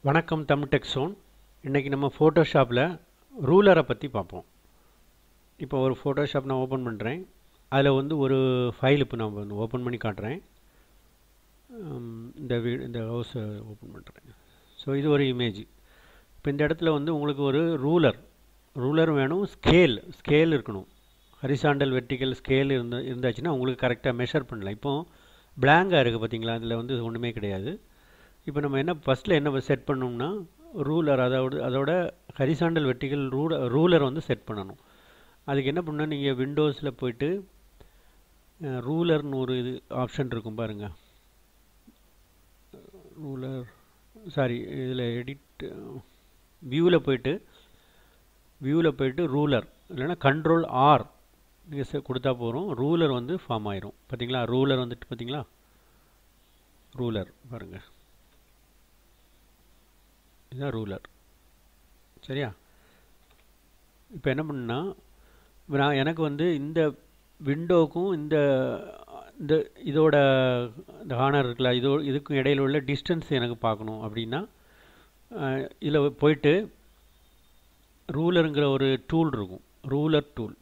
வணக்கம் தமிழ் TechZone. இன்றைக்கி நம்ம ஃபோட்டோஷாப்பில் ரூலரை பற்றி பார்ப்போம். இப்போ ஒரு ஃபோட்டோஷாப் நான் ஓப்பன் பண்ணுறேன். அதில் ஒரு ஃபைல் இப்போ நான் ஓப்பன் பண்ணி காட்டுறேன். இந்த ஹவுஸை ஓப்பன் பண்ணுறேன். ஸோ இது ஒரு இமேஜ். இப்போ இந்த இடத்துல உங்களுக்கு ஒரு ரூலர் வேணும். ஸ்கேல் இருக்கணும். ஹரிசாண்டல் வெர்டிக்கல் ஸ்கேல் இருந்தாச்சுன்னா உங்களுக்கு கரெக்டாக மெஷர் பண்ணலாம். இப்போது பிளாங்காக இருக்குது பார்த்தீங்களா, அதில் ஒன்றுமே கிடையாது. இப்போ நம்ம ஃபஸ்ட்டில் என்ன செட் பண்ணோம்னா ரூலர், அதோட ஹரிசாண்டல் வெர்டிக்கல் ரூலர் செட் பண்ணணும். அதுக்கு என்ன பண்ணால் நீங்கள் விண்டோஸில் போய்ட்டு ரூலர்னு ஒரு ஆப்ஷன் இருக்கும் பாருங்கள். இதில் எடிட் வியூவில் போய்ட்டு ரூலர் இல்லைன்னா கண்ட்ரோல் R நீங்கள் கொடுத்தா போகிறோம். ரூலர் ஃபார்ம் ஆயிரும். பார்த்தீங்களா, ரூலர் பார்த்தீங்களா, ரூலர் பாருங்கள், இதுதான் ரூலர். சரியா? இப்போ என்ன பண்ணா, எனக்கு இந்த விண்டோவுக்கும் இதோட இந்த ஹானர் இருக்குல்ல, இதுக்கும் இடையில் உள்ள டிஸ்டன்ஸ் எனக்கு பார்க்கணும். அப்படின்னா இதில் போயிட்டு ரூலருங்கிற ஒரு டூல் இருக்கும். ரூலர் டூல்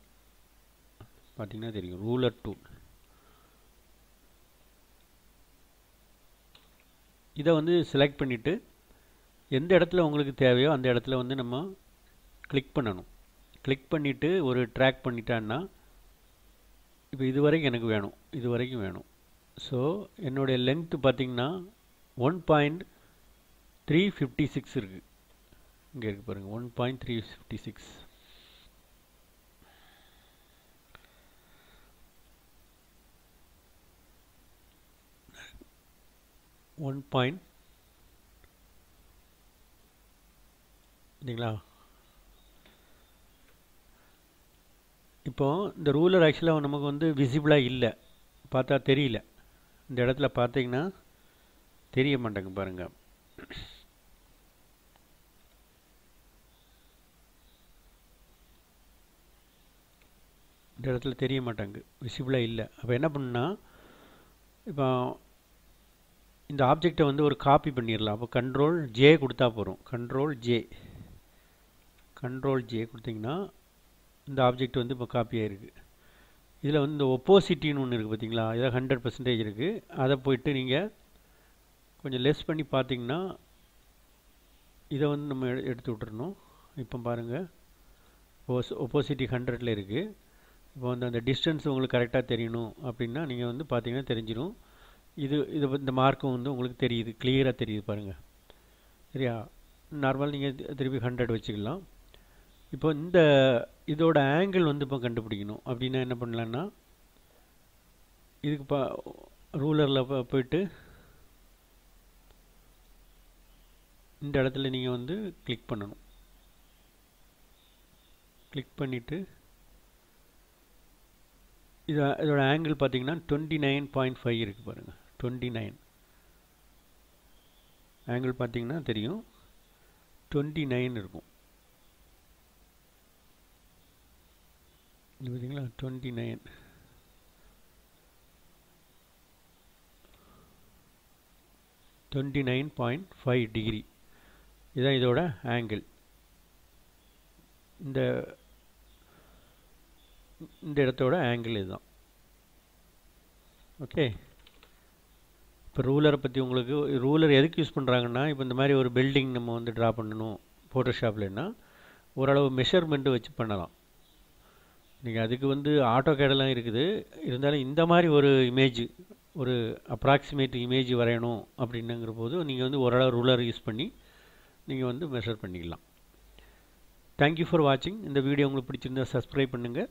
பார்த்தீங்கன்னா தெரியும். ரூலர் டூல் இதை செலக்ட் பண்ணிவிட்டு எந்த இடத்துல உங்களுக்கு தேவையோ அந்த இடத்துல நம்ம கிளிக் பண்ணணும். கிளிக் பண்ணிவிட்டு ஒரு ட்ராக் பண்ணிட்டான்னா இப்போ இது வரைக்கும் வேணும். ஸோ என்னுடைய லென்த்து பார்த்திங்கன்னா 1.356 இருக்குது. இங்கே இருக்குது பாருங்கள், 1.356. இல்லைங்களா? இப்போது இந்த ரூலர் ஆக்சுவலாக நமக்கு விசிபிளாக இல்லை, பார்த்தா தெரியல. இந்த இடத்துல பார்த்தீங்கன்னா தெரிய மாட்டேங்க பாருங்கள். இந்த இடத்துல தெரிய மாட்டாங்க, விசிபிளாக இல்லை. அப்போ என்ன பண்ணுன்னா, இப்போ இந்த ஆப்ஜெக்டை ஒரு காப்பி பண்ணிடலாம். அப்போ கண்ட்ரோல் J கொடுத்தா போகிறோம். கண்ட்ரோல் J கொடுத்தீங்கன்னா இந்த ஆப்ஜெக்ட் இப்போ காப்பி ஆகிருக்கு. இதில் இந்த ஒப்போசிட்டின்னு ஒன்று இருக்குது பார்த்தீங்களா, இதில் 100% இருக்குது. அதை போய்ட்டு நீங்கள் கொஞ்சம் லெஸ் பண்ணி பார்த்தீங்கன்னா இதை நம்ம எடுத்து விட்டுறணும். இப்போ பாருங்கள், ஒப்போசிட்டி 100ல் இருக்குது. இப்போ அந்த டிஸ்டன்ஸ் உங்களுக்கு கரெக்டாக தெரியணும் அப்படின்னா நீங்கள் பார்த்தீங்கன்னா தெரிஞ்சிடும். இந்த மார்க்கும் உங்களுக்கு தெரியுது, கிளியராக தெரியுது பாருங்கள். சரியா? நார்மல் நீங்கள் திருப்பி 100 வச்சுக்கலாம். இப்போ இதோட ஆங்கிள் இப்போ கண்டுபிடிக்கணும். அப்படின்னா என்ன பண்ணலான்னா, இதுக்கு ரூலரில் போய்ட்டு இந்த இடத்துல நீங்கள் கிளிக் பண்ணணும். கிளிக் பண்ணிவிட்டு இதோட ஆங்கிள் பார்த்தீங்கன்னா 29.5 இருக்குது பாருங்கள். 29 ஆங்கிள் பார்த்தீங்கன்னா தெரியும், 29 இருக்கும். இது பார்த்தீங்களா, 29.5 டிகிரி. இதுதான் இதோட ஆங்கிள். இந்த இடத்தோட ஆங்கிள் இதுதான். ஓகே. இப்போ ரூலரை பற்றி ரூலர் எதுக்கு யூஸ் பண்ணுறாங்கன்னா, இப்போ இந்த மாதிரி ஒரு பில்டிங் நம்ம ட்ரா பண்ணணும் ஃபோட்டோஷாப்லன்னா ஓரளவு மெஷர்மெண்ட்டு வச்சு பண்ணலாம். நீங்கள் அதுக்கு ஆட்டோகேடெல்லாம் இருக்குது. இருந்தாலும் இந்த மாதிரி ஒரு இமேஜ், ஒரு அப்ராக்சிமேட் இமேஜ் வரையணும் அப்படின்னுங்கிற போது நீங்கள் ஓரளவு ரூலர் யூஸ் பண்ணி நீங்கள் மெஷர் பண்ணிக்கலாம். தேங்க்யூ ஃபார் வாட்சிங். இந்த வீடியோ உங்களுக்கு பிடிச்சிருந்தா சப்ஸ்கிரைப் பண்ணுங்கள்.